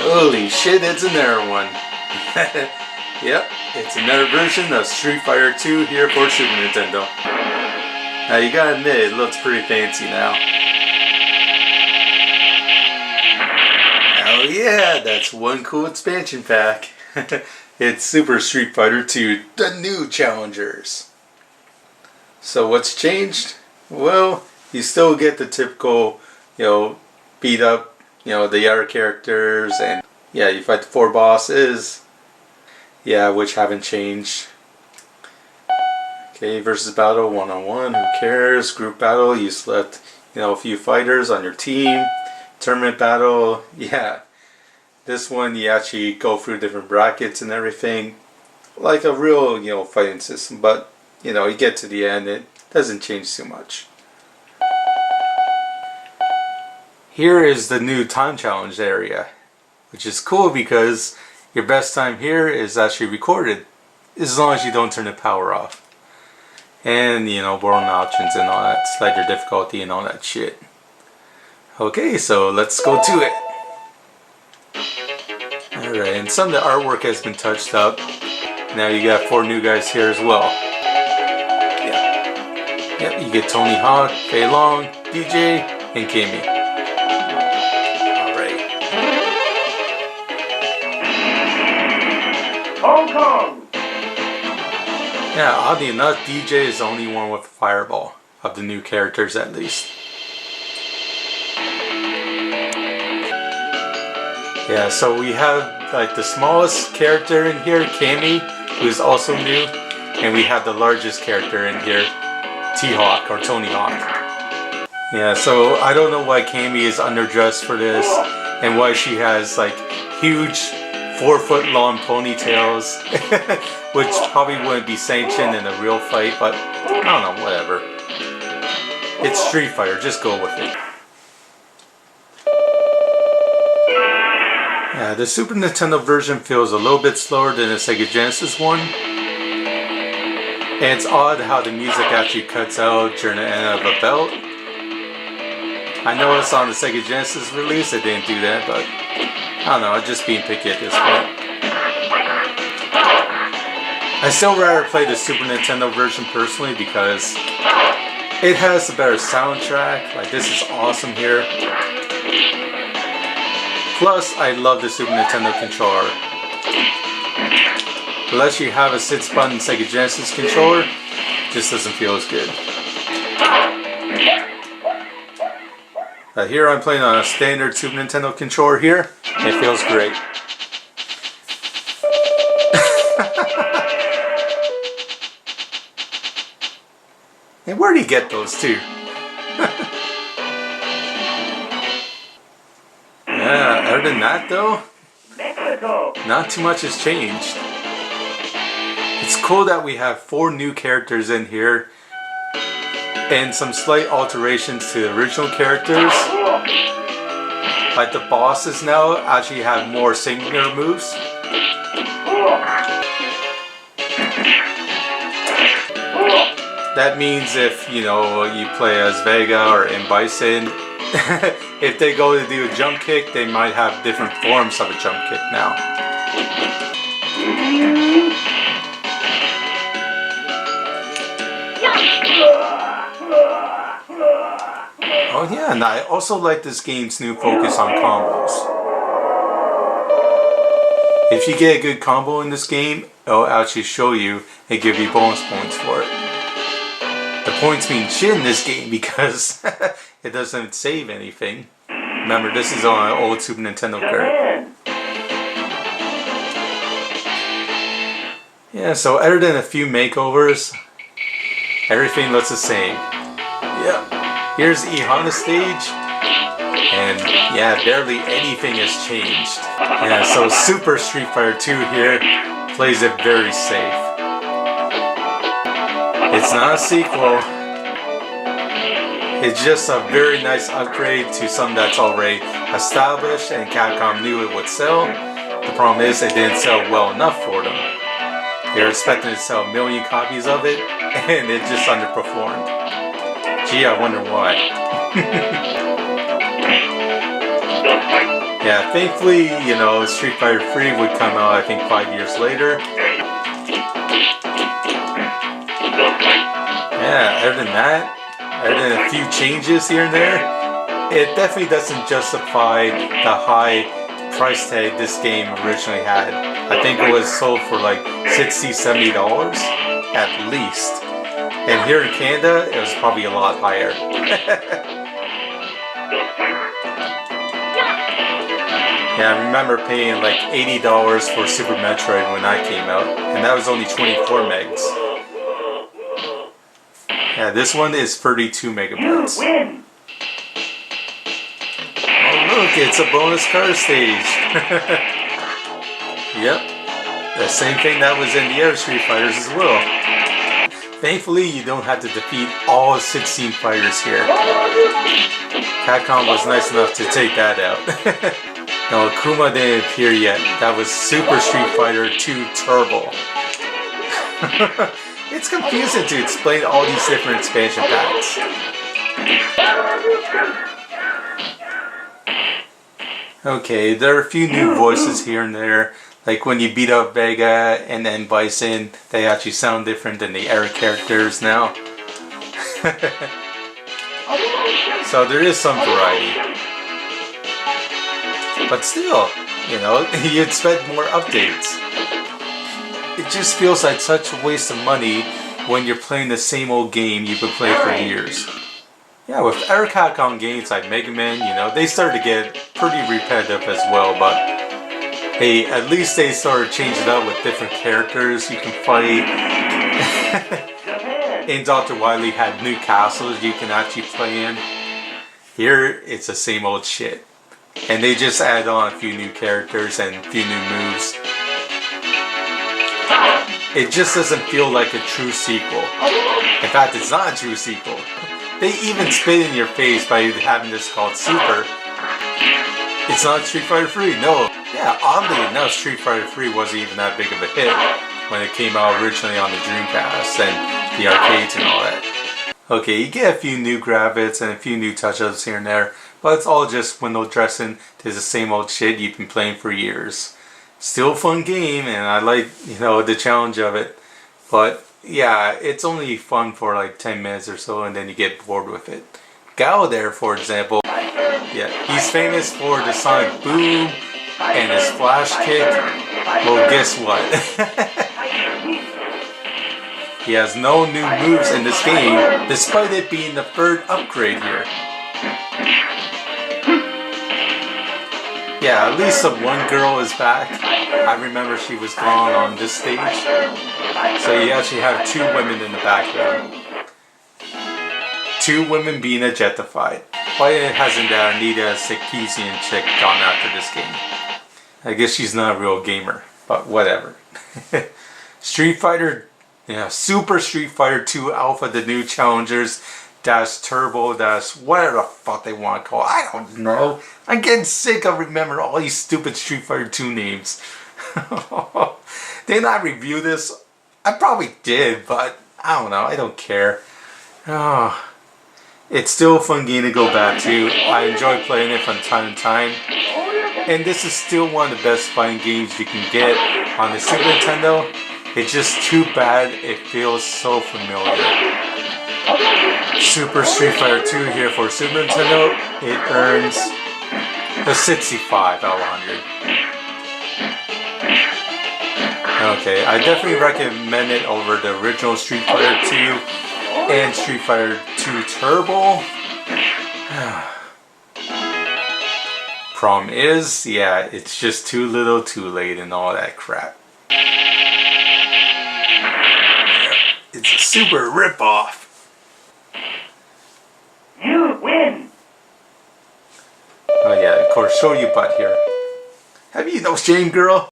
Holy shit, it's another one. Yep, it's another version of Street Fighter 2 here for Super Nintendo. Now you gotta admit, it looks pretty fancy now. Oh yeah, that's one cool expansion pack. It's Super Street Fighter 2, the new challengers. So what's changed? Well, you still get the typical, beat up, the other characters, and yeah, you fight the 4 bosses. Yeah, which haven't changed. Okay, versus battle, one-on-one, who cares? Group battle, you select, a few fighters on your team. Tournament battle, yeah. This one, you actually go through different brackets and everything. Like a real, fighting system. But, you get to the end, it doesn't change too much. Here is the new time challenge area. Which is cool because your best time here is actually recorded. As long as you don't turn the power off. And, borrowing options and all that. Select your difficulty and all that shit. Okay, so let's go to it. Alright, and some of the artwork has been touched up. Now you got 4 new guys here as well. Yep, you get Tony Hawk, Fei Long, DJ, and Kimmy. Alright. Hong Kong! Yeah, oddly enough, DJ is the only one with a fireball. Of the new characters at least. Yeah, so we have like the smallest character in here, Cammy, who's also new, and we have the largest character in here, T-Hawk or Tony Hawk. Yeah, so I don't know why Cammy is underdressed for this, and why she has like huge 4-foot long ponytails, which probably wouldn't be sanctioned in a real fight, but I don't know, whatever. It's Street Fighter, just go with it. Yeah, the Super Nintendo version feels a little bit slower than the Sega Genesis one. And it's odd how the music actually cuts out during the end of a belt. I know it's on the Sega Genesis release, it didn't do that, but I don't know, I'm just being picky at this point. I still rather play the Super Nintendo version personally because it has a better soundtrack. Like, this is awesome here. Plus, I love the Super Nintendo controller. Unless you have a 6-button Sega Genesis controller, it just doesn't feel as good. Here I'm playing on a standard Super Nintendo controller here. It feels great. And where do you get those two? Yeah, other than that though, not too much has changed. It's cool that we have 4 new characters in here and some slight alterations to the original characters. Like the bosses now actually have more singular moves. That means if, you play as Vega or M. Bison, if they go to do a jump kick, they might have different forms of a jump kick now. Oh yeah, and I also like this game's new focus on combos. If you get a good combo in this game, it'll actually show you and give you bonus points for it. The points mean shit in this game because it doesn't save anything. Remember, this is on an old Super Nintendo card. Yeah, so other than a few makeovers, everything looks the same. Yep. Here's the Honda stage, and yeah, barely anything has changed. Yeah, so Super Street Fighter 2 here plays it very safe. It's not a sequel. It's just a very nice upgrade to something that's already established and Capcom knew it would sell. The problem is it didn't sell well enough for them. They were expecting to sell 1 million copies of it, and it just underperformed. Gee, I wonder why. Yeah, thankfully, you know, Street Fighter 3 would come out, I think, 5 years later. Yeah, other than that, other than a few changes here and there, it definitely doesn't justify the high price tag this game originally had. I think it was sold for like $60, $70 at least. And here in Canada, it was probably a lot higher. Yeah, I remember paying like $80 for Super Metroid when that came out, and that was only 24 megs. Yeah, this one is 32 megabytes. Oh look, it's a bonus car stage. Yep, the same thing that was in the other Street Fighters as well. Thankfully, you don't have to defeat all 16 fighters here. Capcom was nice enough to take that out. No, Kuma didn't appear yet. That was Super Street Fighter 2 Turbo. It's confusing to explain all these different expansion packs. Okay, there are a few new voices here and there. Like when you beat up Vega and then Bison, they actually sound different than the era characters now. So there is some variety. But still, you know, you expect more updates. It just feels like such a waste of money when you're playing the same old game you've been playing for years. Yeah, with era Capcom games like Mega Man, you know, they started to get pretty repetitive as well, but hey, at least they started changing it up with different characters you can fight. And Dr. Wily had new castles you can actually play in. Here, it's the same old shit. And they just added on a few new characters and a few new moves. It just doesn't feel like a true sequel. In fact, it's not a true sequel. They even spit in your face by having this called Super. It's not Street Fighter 3, no. Yeah, oddly enough, Street Fighter 3 wasn't even that big of a hit when it came out originally on the Dreamcast and the arcades and all that. Okay, you get a few new graphics and a few new touch-ups here and there, but it's all just window dressing to the same old shit you've been playing for years. Still a fun game, and I like, you know, the challenge of it. But yeah, it's only fun for like 10 minutes or so, and then you get bored with it. Gao there, for example, yeah, he's famous for the sonic boom and his flash kick. Well, guess what? He has no new moves in this game, despite it being the third upgrade here. Yeah, at least the one girl is back. I remember she was gone on this stage. So you actually have two women in the background. Two women being objectified. Why hasn't that Anita Sarkeesian chick gone after this game? I guess she's not a real gamer, but whatever. Street Fighter, yeah, Super Street Fighter 2 Alpha, the new challengers, dash Turbo, dash whatever the fuck they want to call it. I don't know. I'm getting sick of remembering all these stupid Street Fighter 2 names. Didn't I review this? I probably did, but I don't know. I don't care. Oh, it's still a fun game to go back to. I enjoy playing it from time to time. And this is still one of the best fighting games you can get on the Super Nintendo. It's just too bad it feels so familiar. Super Street Fighter 2 here for Super Nintendo. It earns a 65 out of 100. Okay, I definitely recommend it over the original Street Fighter 2 and Street Fighter 2 Turbo. Problem is, yeah, it's just too little too late and all that crap. It's a super rip-off. You win! Oh yeah, of course, show you butt here. Have you no shame, girl?